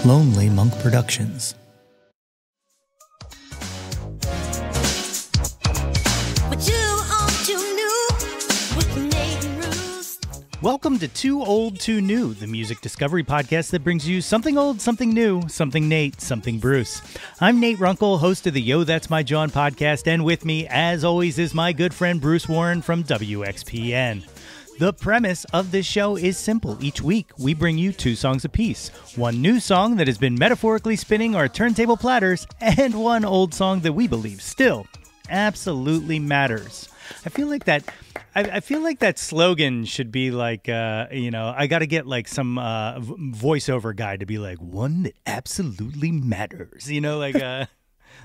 Lonely Monk Productions. Welcome to Too Old, Too New, the music discovery podcast that brings you something old, something new, something Nate, something Bruce. I'm Nate Runkle, host of the Yo, That's My Jawn podcast, and with me, as always, is my good friend Bruce Warren from WXPN. The premise of this show is simple. Each week, we bring you 2 songs apiece. One new song that has been metaphorically spinning our turntable platters, and one old song that we believe still absolutely matters. I feel like that slogan should be like, I got to get like some voiceover guy to be like, one that absolutely matters,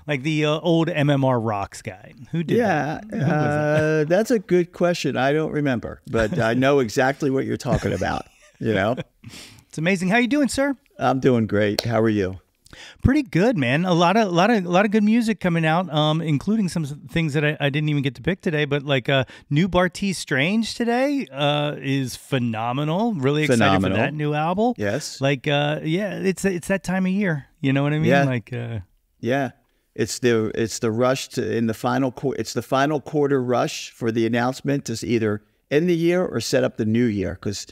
like the old MMR Rocks guy. Who did that? Who was that? That's a good question. I don't remember, but I know exactly what you're talking about, It's amazing. How you doing, sir? I'm doing great. How are you? Pretty good, man. A lot of good music coming out, including some things that I didn't even get to pick today. But like new Bartees Strange today is phenomenal. Really excited for that new album. Yes. Like it's that time of year. You know what I mean? Yeah. Like yeah. It's the rush to it's the final quarter rush for the announcement to either end the year or set up the new year, because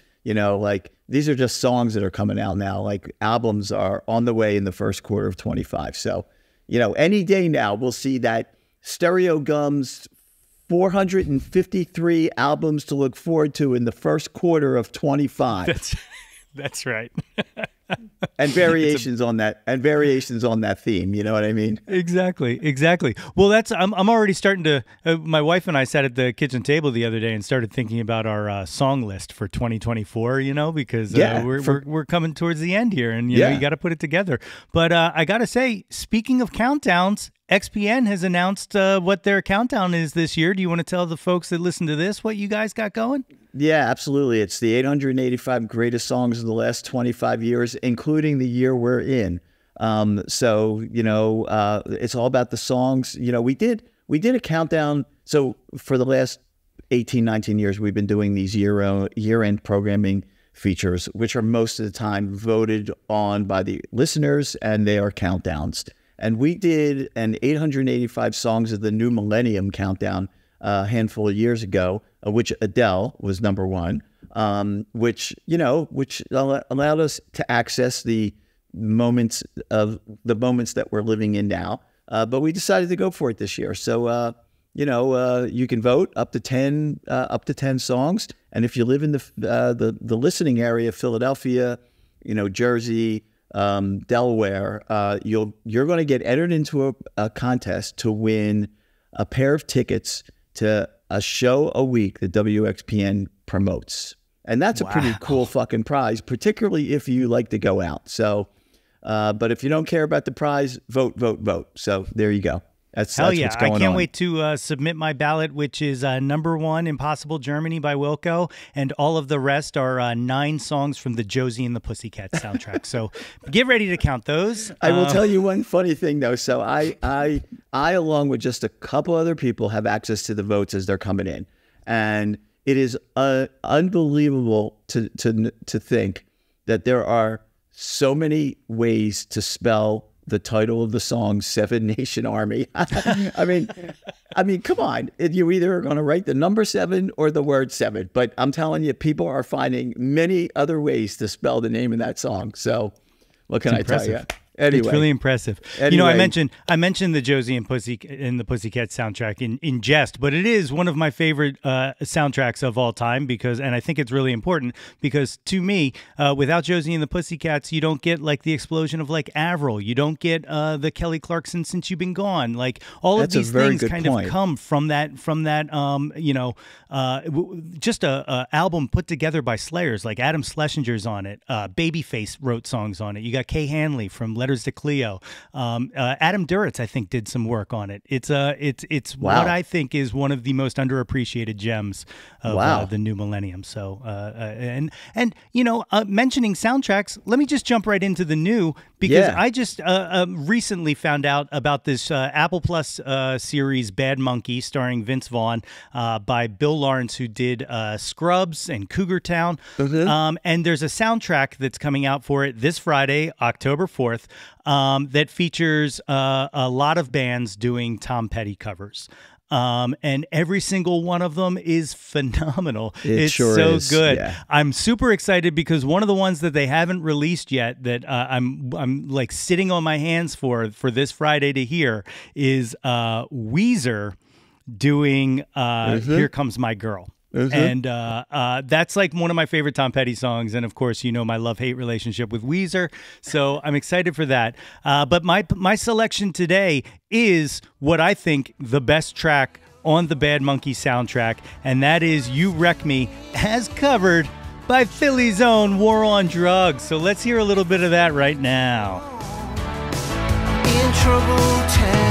these are just songs that are coming out now. Like albums are on the way in the first quarter of 25. So, any day now we'll see that Stereo Gum's 453 albums to look forward to in the first quarter of 25. That's right. And variations on that theme. You know what I mean? Exactly. Well, I'm already starting to. My wife and I sat at the kitchen table the other day and started thinking about our song list for 2024. Because we're coming towards the end here, and you got to put it together. But I got to say, speaking of countdowns, XPN has announced what their countdown is this year. Do you want to tell the folks that listen to this what you guys got going? Yeah, absolutely. It's the 885 greatest songs of the last 25 years, including the year we're in. It's all about the songs. We did a countdown. So for the last 18, 19 years, we've been doing these year-end programming features, which are most of the time voted on by the listeners, and they are countdowns. And we did an 885 songs of the new millennium countdown a handful of years ago, which Adele was number 1, which allowed us to access the moments that we're living in now. But we decided to go for it this year. So, you can vote up to 10 songs. And if you live in the listening area, Philadelphia, Jersey, Delaware, you're going to get entered into a contest to win a pair of tickets to a show a week that WXPN promotes. And that's a pretty cool fucking prize, particularly if you like to go out. So, but if you don't care about the prize, vote. So there you go. That's Hell yeah. What's going on. I can't wait to submit my ballot, which is number 1, Impossible Germany by Wilco. And all of the rest are 9 songs from the Josie and the Pussycats soundtrack. So get ready to count those. I will tell you one funny thing, though. So I, along with just a couple other people, have access to the votes as they're coming in. And it is unbelievable to think that there are so many ways to spell the title of the song, Seven Nation Army. I mean, come on. You either are going to write the number 7 or the word 7. But I'm telling you, people are finding many other ways to spell the name of that song. So what can I tell you? Anyway, it's really impressive. Anyway. I mentioned the Josie and the Pussycat soundtrack in jest, but it is one of my favorite soundtracks of all time and I think it's really important because to me, without Josie and the Pussycats, you don't get like the explosion of like Avril. You don't get the Kelly Clarkson Since You've Been Gone. Like all of these things kind of come from that just a album put together by Slayers. Like Adam Schlesinger's on it. Babyface wrote songs on it. You got Kay Hanley from Letters to Cleo. Adam Duritz, I think, did some work on it. It's Wow. what I think is one of the most underappreciated gems of Wow. the new millennium. So, mentioning soundtracks, let me just jump right into the new, because Yeah. I just recently found out about this Apple Plus series, Bad Monkey, starring Vince Vaughn, by Bill Lawrence, who did Scrubs and Cougar Town. And there's a soundtrack that's coming out for it this Friday, October 4th, that features a lot of bands doing Tom Petty covers. And every single one of them is phenomenal. It's sure so is. good. Yeah. I'm super excited because one of the ones that they haven't released yet that I'm like sitting on my hands for this Friday to hear is Weezer doing Here Comes My Girl. And that's like one of my favorite Tom Petty songs. And of course, you know my love-hate relationship with Weezer. So I'm excited for that. But my selection today is what I think the best track on the Bad Monkey soundtrack. And that is You Wreck Me, as covered by Philly's own War on Drugs. So let's hear a little bit of that right now. In trouble town.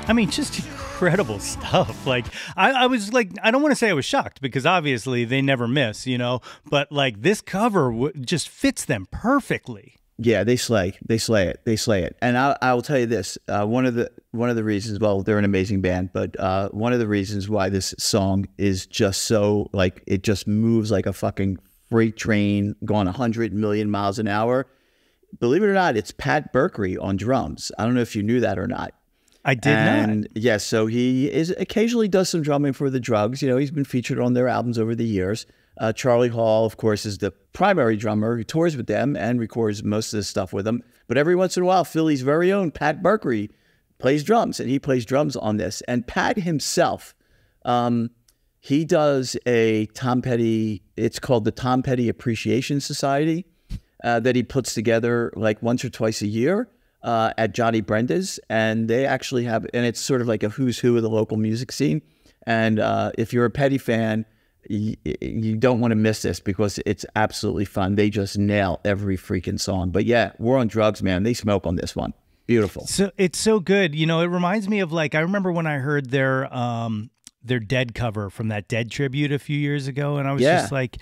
I mean, just incredible stuff. Like, I was like, I don't want to say I was shocked because obviously they never miss, but like this cover just fits them perfectly. Yeah, they slay it. And I will tell you this: one of the reasons. Well, they're an amazing band, but one of the reasons why this song is just so like it just moves like a fucking freight train going 100 million miles an hour. Believe it or not, it's Pat Berkery on drums. I don't know if you knew that or not. I did not. Yeah, so he occasionally does some drumming for the Drugs. He's been featured on their albums over the years. Charlie Hall, of course, is the primary drummer who tours with them and records most of the stuff with them. But every once in a while, Philly's very own Pat Berkery plays drums, and he plays drums on this. And Pat himself, he does a Tom Petty, it's called the Tom Petty Appreciation Society, that he puts together like once or twice a year. At Johnny Brenda's, and they actually have, and it's sort of like a who's who of the local music scene. And if you're a Petty fan, you don't want to miss this because it's absolutely fun. They just nail every freaking song. But yeah, War on Drugs, man, they smoke on this one. Beautiful. So it's so good. It reminds me of like, I remember when I heard their Dead cover from that Dead tribute a few years ago, and I was just like,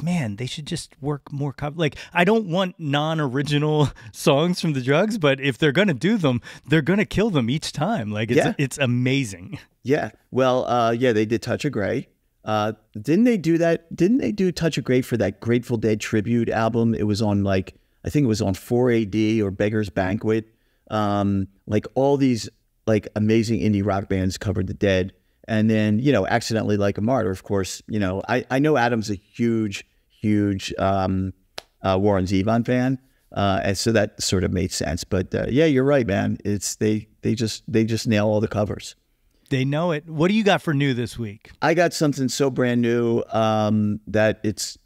man, they should just work more cover. Like, I don't want non-original songs from the Drugs, but if they're gonna do them, they're gonna kill them each time. Like, it's amazing. Yeah. Well, they did Touch of Grey. Didn't they do that? Didn't they do Touch of Grey for that Grateful Dead tribute album? It was on I think it was on 4AD or Beggar's Banquet. Like all these like amazing indie rock bands covered the Dead. And then, Accidentally Like a Martyr, of course, I know Adam's a huge Warren Zevon fan. And so that sort of made sense. But yeah, you're right, man. It's they just nail all the covers. They know it. What do you got for new this week? I got something so brand new that it's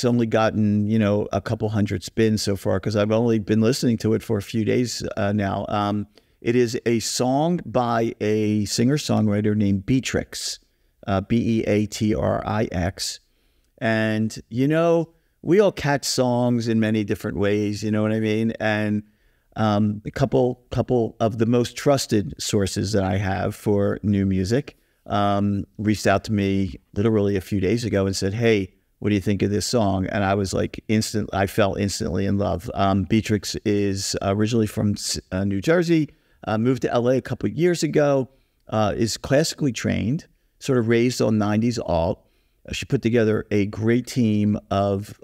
only gotten, a couple hundred spins so far because I've only been listening to it for a few days now. It is a song by a singer-songwriter named Beatrix, Beatrix. And, we all catch songs in many different ways, you know what I mean? And a couple of the most trusted sources that I have for new music reached out to me literally a few days ago and said, hey, what do you think of this song? And I was like, I fell instantly in love. Beatrix is originally from New Jersey. Moved to LA a couple of years ago, is classically trained, sort of raised on 90s alt. She put together a great team of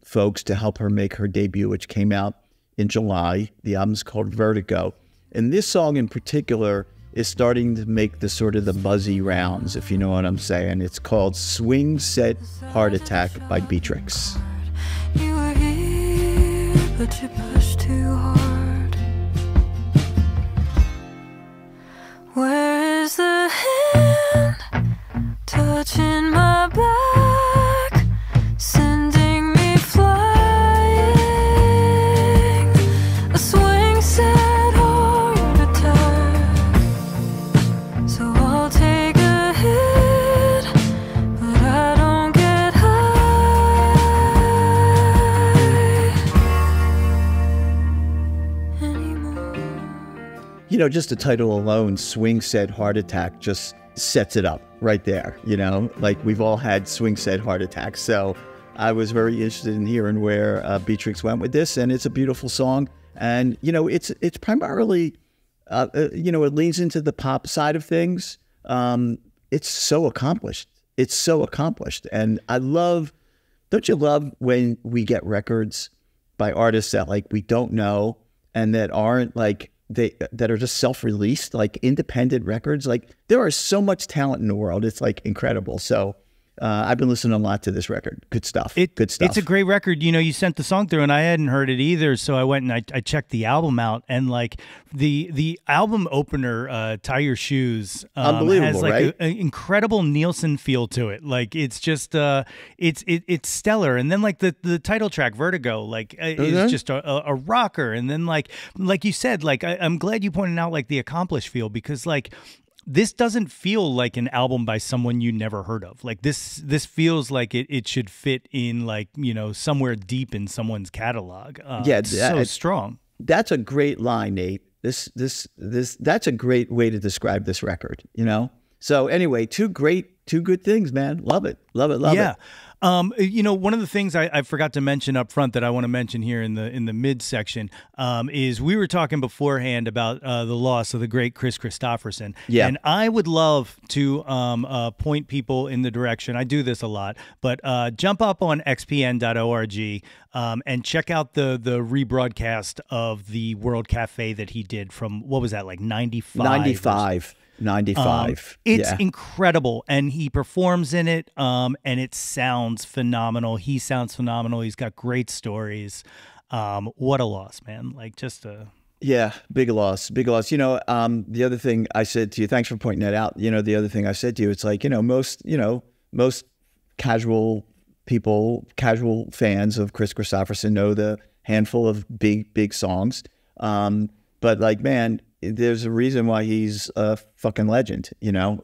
folks to help her make her debut, which came out in July. The album's called Vertigo. And this song in particular is starting to make the buzzy rounds, if you know what I'm saying. It's called Swing Set Heart Attack by Beatrix. You were here. just the title alone, Swing Set Heart Attack, just sets it up right there. Like we've all had swing set heart attacks. So I was very interested in hearing where Beatrix went with this, and it's a beautiful song. And it's primarily, it leans into the pop side of things. It's so accomplished. It's so accomplished, and don't you love when we get records by artists that like we don't know and that aren't like that are just self-released, like independent records? Like there is so much talent in the world. It's like incredible. So I've been listening a lot to this record. Good stuff. Good stuff. It's a great record. You sent the song through and I hadn't heard it either. So I went and I checked the album out, and like the album opener, Tie Your Shoes, unbelievable, has like right? an incredible Nielsen feel to it. Like it's just, it's stellar. And then like the title track, Vertigo, like is just a rocker. And then like you said, like I'm glad you pointed out like the accomplished feel, because like, this doesn't feel like an album by someone you never heard of. Like this feels like it should fit in like, somewhere deep in someone's catalog. It's so strong. That's a great line, Nate. That's a great way to describe this record, So anyway, two good things, man. Love it. Love it. Yeah. One of the things I forgot to mention up front that I want to mention here in the mid section is we were talking beforehand about the loss of the great Chris Christopherson. Yeah. And I would love to point people in the direction. I do this a lot, but jump up on xpn.org and check out the rebroadcast of the World Cafe that he did from, what was that, like 95? 95. It's incredible, and he performs in it, and it sounds phenomenal. He sounds phenomenal. He's got great stories. What a loss, man! Like just a big loss. The other thing I said to you, thanks for pointing that out. The other thing I said to you, it's like most casual fans of Chris Christopherson know the handful of big songs, but like, man, there's a reason why he's a fucking legend.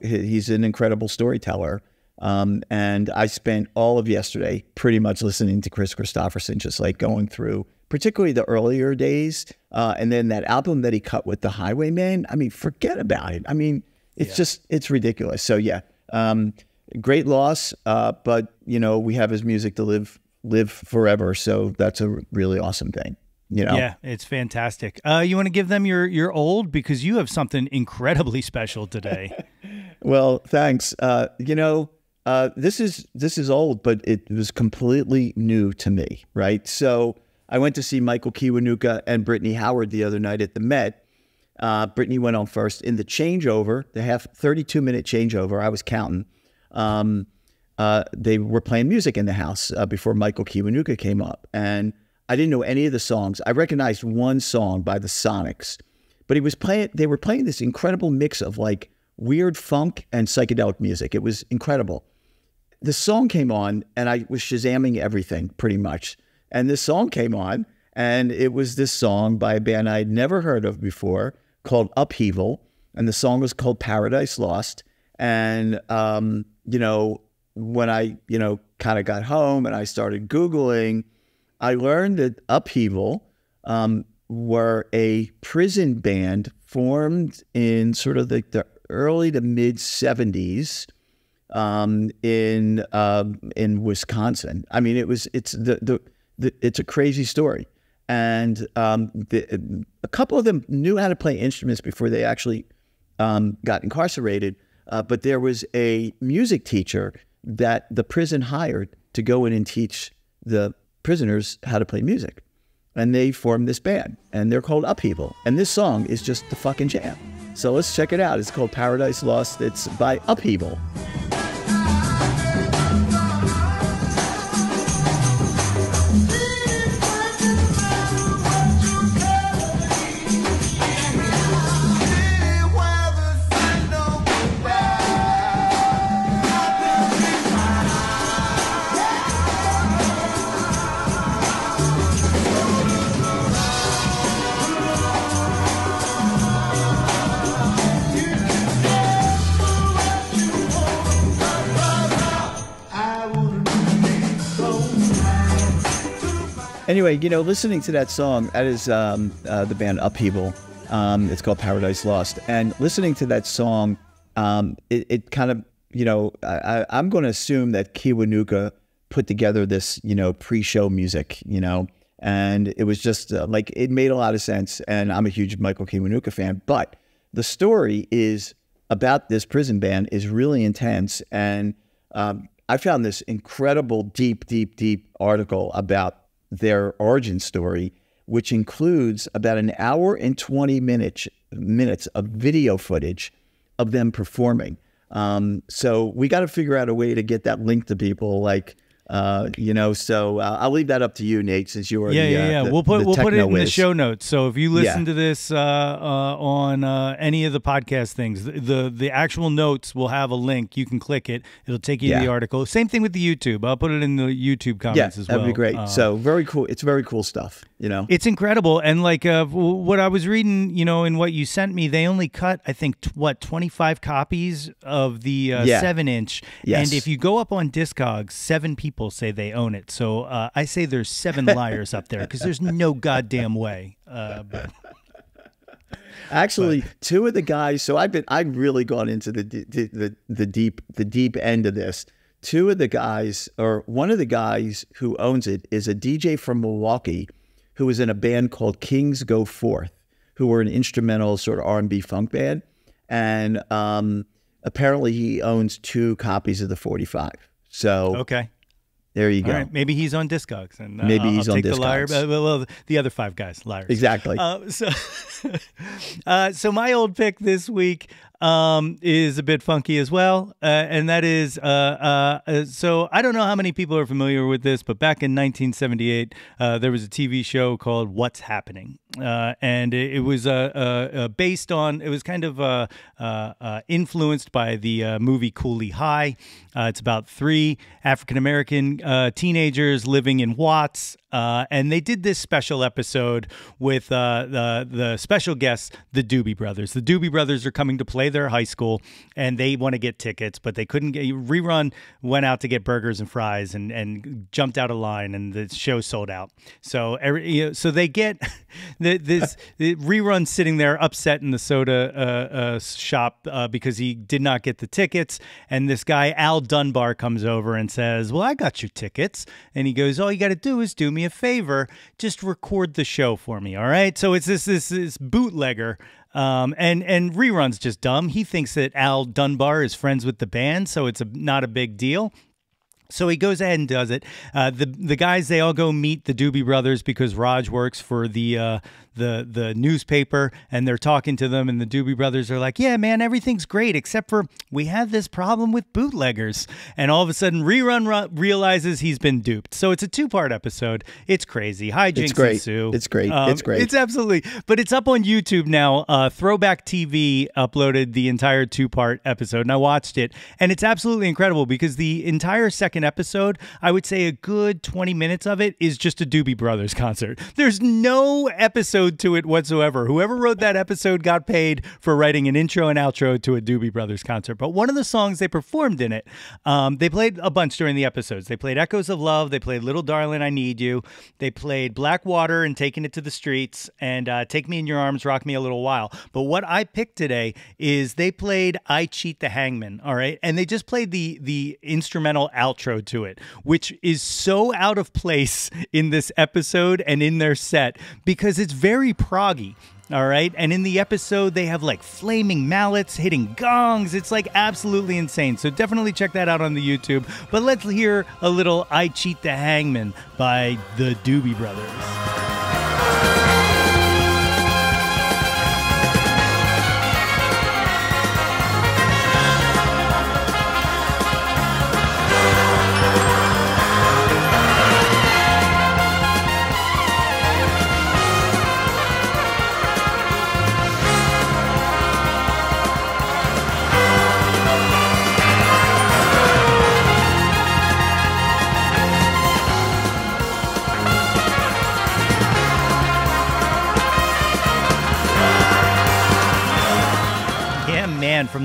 He's an incredible storyteller. And I spent all of yesterday pretty much listening to Chris Christopherson, just like going through particularly the earlier days. And then that album that he cut with the Highwaymen. I mean, forget about it. I mean, it's ridiculous. So great loss. But we have his music to live forever. So that's a really awesome thing. Yeah, it's fantastic. You want to give them your old, because you have something incredibly special today. Well, thanks. This is old, but it was completely new to me, right? So I went to see Michael Kiwanuka and Brittany Howard the other night at the Met. Brittany went on first in the changeover, the 32-minute changeover. I was counting. They were playing music in the house before Michael Kiwanuka came up, and I didn't know any of the songs. I recognized one song by the Sonics, but they were playing this incredible mix of like weird funk and psychedelic music. It was incredible. The song came on and I was Shazamming everything pretty much. And this song came on, and it was this song by a band I had never heard of before called Upheaval. And the song was called Paradise Lost. And, when I, kind of got home and I started Googling, I learned that Upheaval were a prison band formed in sort of the early to mid 70s in Wisconsin. I mean, it's a crazy story, and a couple of them knew how to play instruments before they actually got incarcerated. But there was a music teacher that the prison hired to go in and teach the prisoners how to play music, and they formed this band, and they're called Upheaval, and this song is just the fucking jam. So let's check it out. It's called Paradise Lost. It's by Upheaval. Anyway, listening to that song, that is the band Upheaval. It's called Paradise Lost. And listening to that song, it kind of, I'm going to assume that Kiwanuka put together this, pre-show music, and it was just like, it made a lot of sense. And I'm a huge Michael Kiwanuka fan, but the story is about this prison band is really intense. And I found this incredible, deep article about their origin story, which includes about an hour and 20 minutes of video footage of them performing. So we got to figure out a way to get that link to people, like, so I'll leave that up to you, Nate, since you are We'll put it in the show notes. So if you listen to this on any of the podcast things, the actual notes will have a link. You can click it. It'll take you to the article. Same thing with the YouTube. I'll put it in the YouTube comments as well. That'd be great. So very cool. It's very cool stuff. It's incredible. And like what I was reading, in what you sent me, they only cut, I think, 25 copies of the 7-inch. Yes. And if you go up on Discogs, 7 people say they own it. So I say there's 7 liars up there, because there's no goddamn way. Actually, 2 of the guys. So I've really gone into the deep end of this. 2 of the guys, or one of the guys who owns it, is a DJ from Milwaukee who was in a band called Kings Go Forth, who were an instrumental sort of R&B funk band. And apparently he owns 2 copies of the 45. So okay. There you go. All right, maybe he's on Discogs, and maybe he's I'll on take Discogs. The liar. Well, the other 5 guys, liars. Exactly. So my old pick this week is a bit funky as well, and that is so I don't know how many people are familiar with this, but back in 1978, there was a TV show called What's Happening, and it was based on, it was kind of influenced by the movie Cooley High. It's about 3 African-American teenagers living in Watts, and they did this special episode with the special guests, the Doobie Brothers. The Doobie Brothers are coming to play their high school, and they want to get tickets, but they couldn't get. Rerun went out to get burgers and fries, and jumped out of line, and the show sold out. So so they get this Rerun sitting there upset in the soda shop because he did not get the tickets, and this guy Al Dunbar comes over and says, "Well, I got your tickets," and he goes, "All you got to do is do me a favor, just record the show for me, all right?" So it's this bootlegger, and Rerun's just dumb. He thinks that Al Dunbar is friends with the band, so it's not a big deal. So he goes ahead and does it. The guys, they all go meet the Doobie Brothers because Raj works for the newspaper, and they're talking to them, and the Doobie Brothers are like, "Yeah, man, everything's great, except for we have this problem with bootleggers." And all of a sudden, Rerun realizes he's been duped. So it's a 2-part episode. It's crazy. Hijinks ensue. It's great. It's great. It's absolutely. But it's up on YouTube now. Throwback TV uploaded the entire 2-part episode, and I watched it, and it's absolutely incredible because the entire second episode, I would say a good 20 minutes of it is just a Doobie Brothers concert. There's no episode to it whatsoever. Whoever wrote that episode got paid for writing an intro and outro to a Doobie Brothers concert. But one of the songs they performed in it, they played a bunch during the episodes. They played Echoes of Love. They played Little Darling, I Need You. They played Black Water and Taking It to the Streets, and Take Me in Your Arms, Rock Me a Little While. But what I picked today is they played I Cheat the Hangman, all right? And they just played the instrumental outro to it, which is so out of place in this episode and in their set because it's very proggy. All right. And in the episode, they have like flaming mallets hitting gongs. It's like absolutely insane. So definitely check that out on the YouTube. But let's hear a little I Cheat the Hangman by the Doobie Brothers.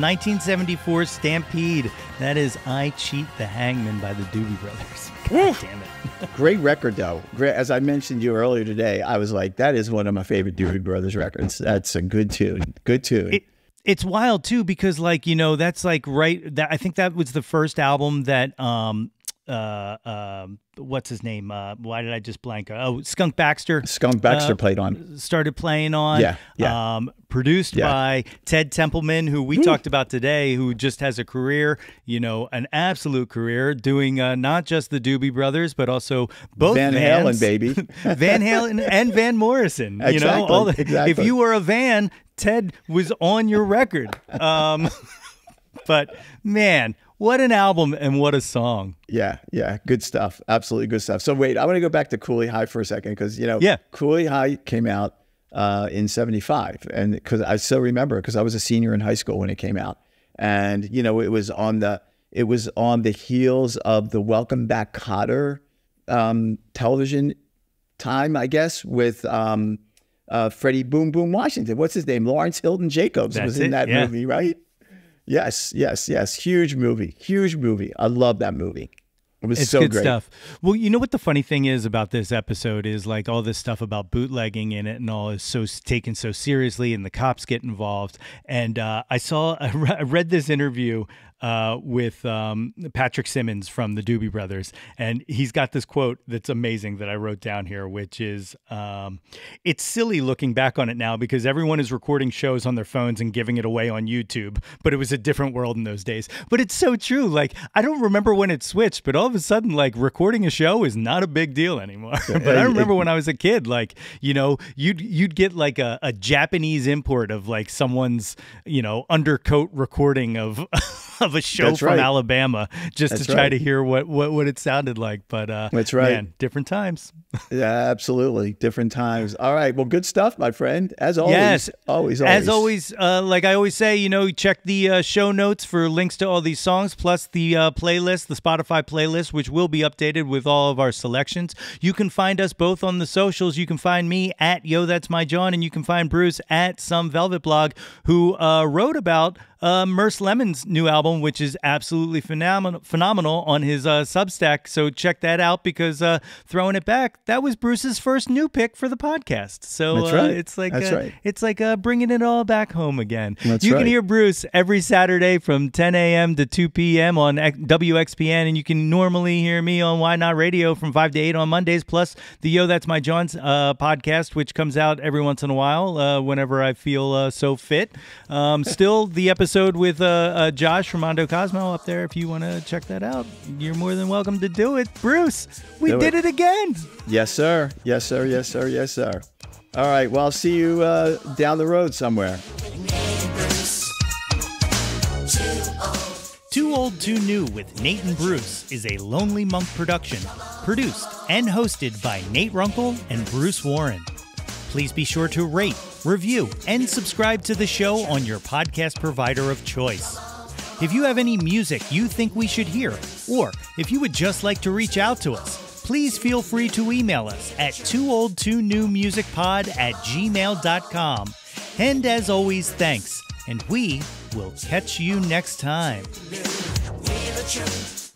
from 1974, Stampede. That is I Cheat the Hangman by the Doobie Brothers. God damn it. Great record, though. Great. As I mentioned to you earlier today, I was like, that is one of my favorite Doobie Brothers records. That's a good tune. Good tune. It's wild, too, because, like, you know, that's like I think that was the first album that what's his name? Why did I just blank? Oh, Skunk Baxter. Skunk Baxter played on. Started playing on. Yeah. Produced by Ted Templeman, who we talked about today, who just has a career, you know, an absolute career doing not just the Doobie Brothers, but also both Van Vans, Halen, baby. Van Halen and Van Morrison. Exactly, You know, exactly. If you were a Van, Ted was on your record. But man, what an album and what a song. Yeah. Good stuff. Absolutely good stuff. So wait, I want to go back to Cooley High for a second because, you know, Cooley High came out in 75. And because I still remember because I was a senior in high school when it came out. And, you know, it was on the heels of the Welcome Back, Kotter television time, I guess, with Freddie Boom Boom Washington. What's his name? Lawrence Hilton Jacobs was in that movie, right? Yes. Huge movie. I love that movie. It was so good great stuff. Well, you know what the funny thing is about this episode is like all this stuff about bootlegging in it and all is so taken so seriously, and the cops get involved. And I read this interview with Patrick Simmons from the Doobie Brothers, and he's got this quote that's amazing that I wrote down here, which is, it's silly looking back on it now because everyone is recording shows on their phones and giving it away on YouTube, but it was a different world in those days. But it's so true. Like, I don't remember when it switched, but all of a sudden, like, recording a show is not a big deal anymore. But I remember when I was a kid, like, you know, you'd get like a Japanese import of like someone's, you know, undercoat recording of a show from Alabama just to try to hear what it sounded like. But that's right. Man, different times. Yeah, absolutely. Different times. All right. Well, good stuff, my friend. As always. Yes. Always. As always, like I always say, you know, check the show notes for links to all these songs, plus the playlist, the Spotify playlist, which will be updated with all of our selections. You can find us both on the socials. You can find me at Yo That's My Jawn, and you can find Bruce at Some Velvet Blog, who wrote about Merce Lemon's new album, which is absolutely phenomenal on his Substack. So check that out because Throwing It Back, that was Bruce's first new pick for the podcast. So it's like bringing it all back home again. You can hear Bruce every Saturday from 10 a.m. to 2 p.m. on WXPN, and you can normally hear me on Why Not Radio from 5 to 8 on Mondays, plus the Yo That's My Jawn's podcast, which comes out every once in a while whenever I feel so fit. Still, the episode with Josh from Mondo Cosmo up there. If you want to check that out, you're more than welcome to do it. Bruce, we did it again. Yes, sir. All right. Well, I'll see you down the road somewhere. Too Old, Too New with Nate and Bruce is a Lonely Monk production, produced and hosted by Nate Runkle and Bruce Warren. Please be sure to rate, review, and subscribe to the show on your podcast provider of choice. If you have any music you think we should hear, or if you would just like to reach out to us, please feel free to email us at tooldtoonewmusicpod@gmail.com. And as always, thanks, and we will catch you next time. Live the truth.